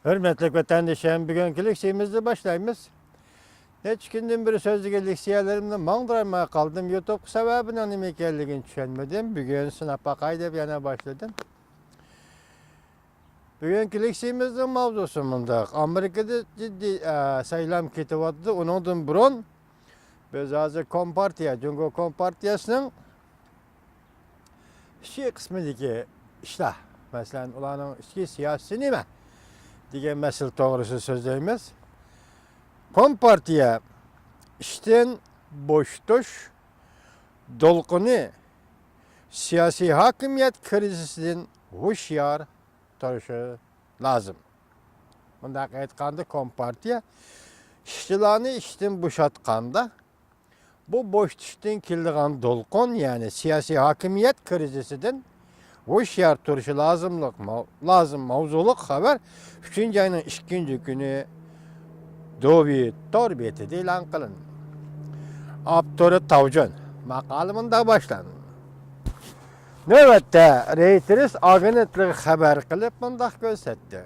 Hürmetli vatandaşlarım, bugünkü leksiyamızda başlayımız. Hiç günden bir sözlüge leksiyelerimde mağdurmaya kaldım. YouTube sebebinin nime ekelligini düşünmedim. Bugün sınava kaydep yana başladım. Bugünkü leksiyamızın mavzusu mındak. Amerika'da ciddi sayılam ketivatdı. Ondan burun biz hazır Kompartiya, Cungo Kompartiyasının şey kısmındaki işler. Mesela ulanın içki siyasi nime? Diye mesele doğrusu sözlerimiz. Kompartiya işten boştuş, dolkunu siyasi hakimiyet krizisinden hoşyar duruşu lazım. Bunda aytganda Kompartiya işçilerini işten boşatganda bu boştuştan keldiğen dolkun yani siyasi hakimiyet krizisinden hoşyar duruşu lazım mavzuluk haber 3. ayının 2. günü Dovi torbiyeti ilan kılın. Abdurrahman Tavcun makalımında başlan. Növbette Reuters agentlik haber kılıp bundak gösterdi.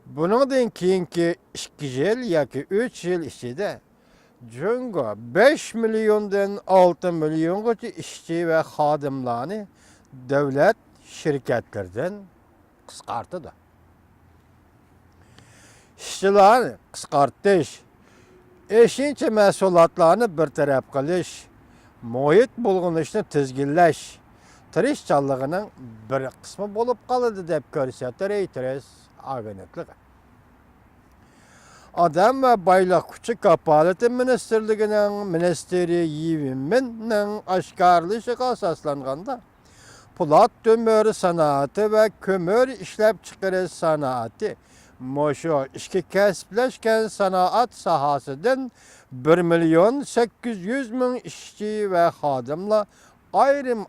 Bunun keyinki 2 yıl yoki 3 yıl içinde Cungo 5 milyondan 6 milyongacha işçi ve xodimlarni devlet şirketlerden qisqartirdi. İşçilarni qisqartish, eshincha mahsulotlarni bartaraf qilish, muhit bulg'anishni tizginlash tirishchanligining bir qismi bo'lib qoladi deb ko'rsatdi Reuters agentligi. Adam ve Bayliq Kuchi Kapolati Ministerligining ministeri Yevminning oshkorlashiga asoslanganda Po'lat ko'mir sanoati va ko'mir ishlab chiqarish sanoati Moşo işki kasblashgan sanoat sohasidan 1.800.000 işçi ve xodimlar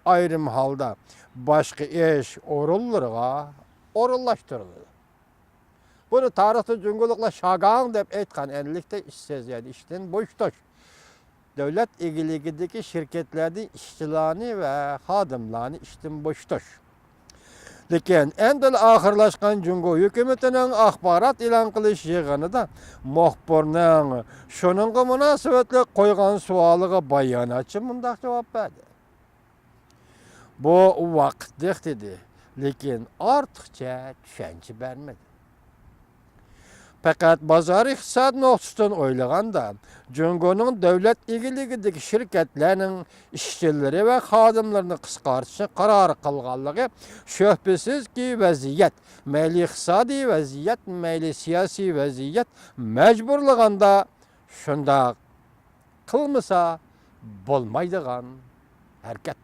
ayrım halda başka iş o'rinlariga o'rinlashtirildi. Bunu tarixda Cungoliklar şagang deb aytgan enlikda ishsiz yani ishdan bo'shtosh. Devlet egiligidagi şirketlerning işçilerini ve xodimlarni ishdan bo'shtosh. Lekin endi oxirlashgan Cungo hukumatining axborot e'lon qilish yig'inida muxbirning shuningga munosabatli qo'ygan savoliga bayonotchi mundaq javob berdi. Bu vaqtdek dedi, lekin ortiqcha tushuncha bermadi. Fakat bozor iqtisod nuqtasidan o'ylaganda Cungoning davlat egiligidagi shirkatlarning ishchilari va xodimlarini qisqartishni qaror qilganligi shubhasizki vaziyat, mayli iqtisodiy vaziyat, mayli siyosiy vaziyat majburlaganda shundoq qilmasa bo'lmaydigan harakat.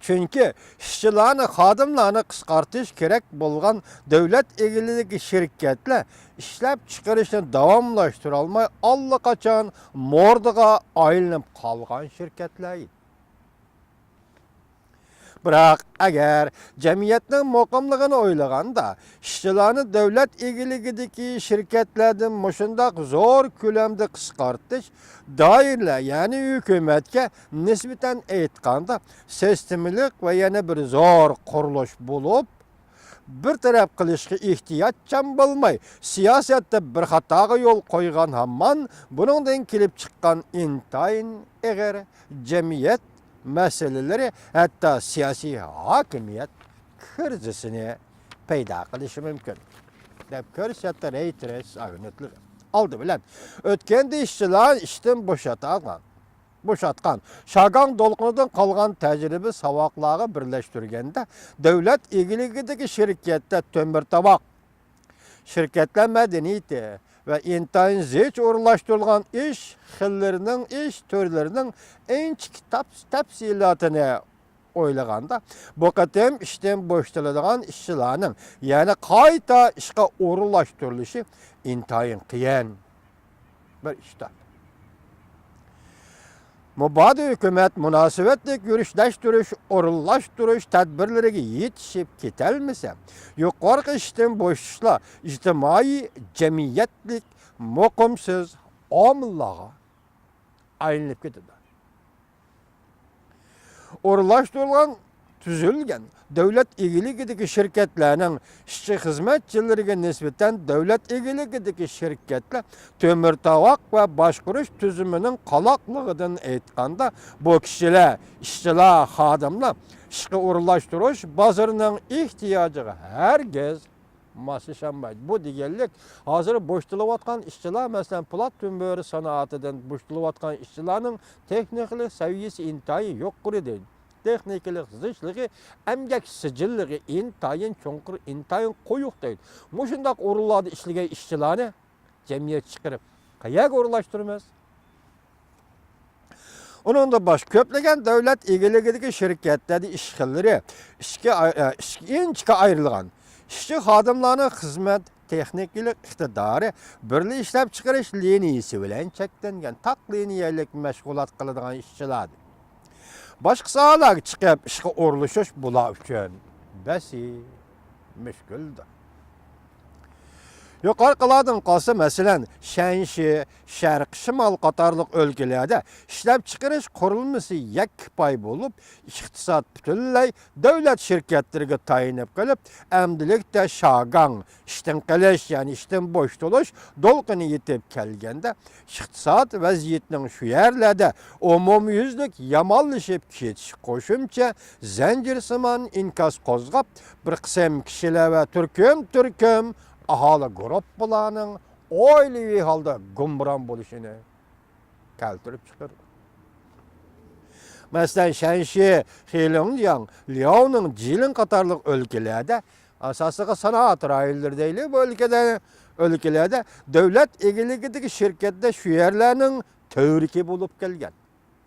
Çünkü işçilerini, xodimlarni qisqartish kerak bo'lgan davlat egiligidagi shirkatlar ishlab chiqarishni davomlashtira olmay allaqachon mordiga aylanib qolgan shirkatlar edi. Biroq agar jamiyatning muqimligini o'ylaganda ishchilarni davlat egiligidagi shirkatlardan mushundaq zo'r ko'lamda qisqartish doirlar ya'ni hukumatga nisbatan aytganda sistemlik va yana bir zo'r qurilish bo'lib bir taraf qilishga ehtiyojchan bo'lmay siyosatda bir xatoga yo'l qo'ygan hamon buningdan kelib chiqqan intayin ig'ir jamiyat meseleleri hatta siyasi hakimiyet krizisini peyda qilishi mumkin deb ko'rsatdi Reuters agentligi. Oldi bilan o'tganda ishchilar ishdan bo'shatgan shagang dolqinidan qolgan tajriba saboqlarga birlashtirganda davlat egiligidagi shirkatda To'mirtovoq shirkatlar madaniyati ve intayin zich o'rinlashtirilgan ish xillarining ish turlarining eng tafsilotini o'ylaganda bu qatim ishdan bo'shatiladigan ishchilarning ya'ni qayta ishga o'rinlashtirilishi intayin qiyin bir ishdir. Mubadi hukumat munosabatlik yurishlashtirish, o'rinlashtirish tadbirlariga yetishib ketilmasa, yuqorqi ishdan bo'shashlar ijtimoiy jamiyatlik muqimsiz omillarga aylanib ketadi. O'rinlashtirilgan tüzülgen devlet egiligideki şirketlerinin işçi hizmetçileriga nisbeten devlet egiligideki şirketler tömürtavak ve başkuruş tüzümünün kalaklıgıdan aytkanda bu kişiler, işçiler, xadimlar işe uğurlaştırış bazarının ihtiyacı herkes maslaşanmaydı. Bu degenlik hazır boştuluvatkan işçiler mesela plat tümbörü sanatıdan boştuluvatkan işçilerin tekniklik seviyesi intayı yok kuruydu. Tekniklik zışlığı, emgek sicillığı intayın çoğunkur, intayın koyuk değil. Muşundak uğurladı işlige işçilerini cemiyet çıkarıp kayak uğurlaştırmaz. Onun da baş köplegen devlet egiligideki şirketlerde işgalleri inçike ayrılgan. İşçi xadimlarının hizmet, texniklik iktidarı birli işlep çıkarış liniyesi bilen çeklengen tak liniyelik meşgulat kılıdığan işçilerdi. Başka sahalar çıkıp işe uğurlaşış bula üçün besi müşküldür. Yukarı kıladın kalsa mesela Şenşi, Şərq, Şimal qatarlıq өлkelerde işlep çıkarış kurulması yek pay bulup, iktisat bütünley devlet şirketlerine tayinip kalıp, emdilikte şagan, işten keleş yani işten boş doluş, dolqını yetip kelgende, iktisat vaziyetinin şu yerlerde umumyüzlük yamallaşıp ketiş koşumça, zencir sıman inkas kozgap, bir kısım kişiler ve türküm, ahali gruppalarının oyli halda gumburan buluşunu keltirip çıkarır. Mesela Şenşi, Xilongjiang, Liaoning, Jilin qatarlıq өлkelerde asasıga sanat rayonları bu ülkelerde devlet egiligideki şirkette şu yerlerinin tövriki bulup gelgen.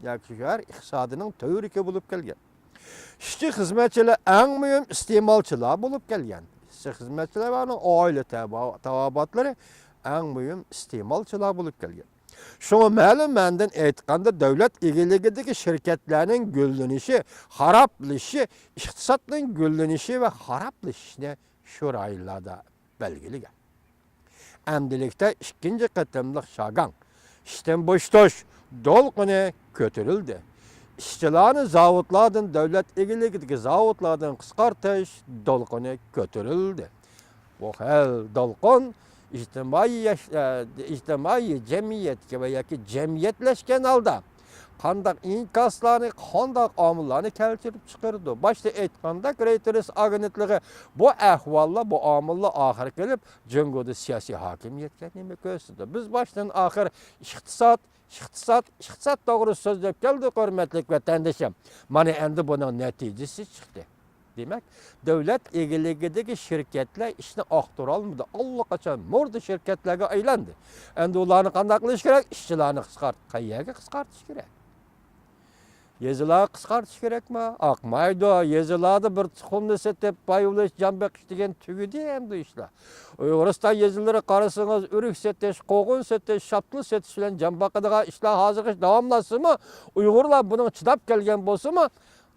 Yani şu yer iqtisadının tövriki bulup gelgen. İşçi hizmetçiler en mühim istemalçılar bulup gelgen. Hizmetçiler ve aile tavabatları en mühim istemalçılar bulup gelgen. Şunu məlum məndən aytqanda devlet egiligideki şirketlerinin güllenişi, haraplışı, iktisatının güllenişi ve haraplaşışını şu rayonlarda belgili. Emdilikte ikinci kıtımlık şagan, işten boştoş, dolqını kötürüldü. İşçilerin zavutlardan devlet egiligideki zavutlardan kıskartış, dolqını kötürüldü. Bu hal dolqun ictimai cemiyet gibi cemiyetleşken halda kandak inkaslarını, kandak amıllarını keltirip çıkardı. Başta aytqanda Reuters agentliği bu ahvalla, bu amılla ahir gelip cüngüde siyasi hakimiyetke neme gösterdi. Biz baştan ahir iktisat doğru sözlep geldik hürmetlik vatandaşım. Mana endi bunun neticesi çıktı. Demek devlet egiligideki şirketler işini aktaralmadı. Allah kaçan mordu şirketlerge aylandı. Endi ularını kandaklış gerek, işçilerini kayyaga kıskartış gerek. Yezilağı kıskartış gerek mi? Akmaydı. Yezilağı bir tıkımını setep bayıvlaş jambek degen tügüdü endi işler. Uygurustan yezileri karısınız, ürük seteş, koğun seteş, şaplı seteş bilen jambakıdığa işler hazır davamlası mı? Uygurlar bunun çıdap gelgen bolsa mı?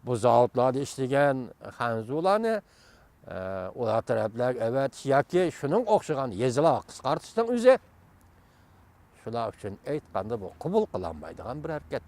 Bu zavutlarda işlegen hanzularını ular taraflar evet yoki şunun o'xshagan yezilar qisqartishdan o'zi shular uchun aytganda bu qabul qilinmaydigan bir harakat.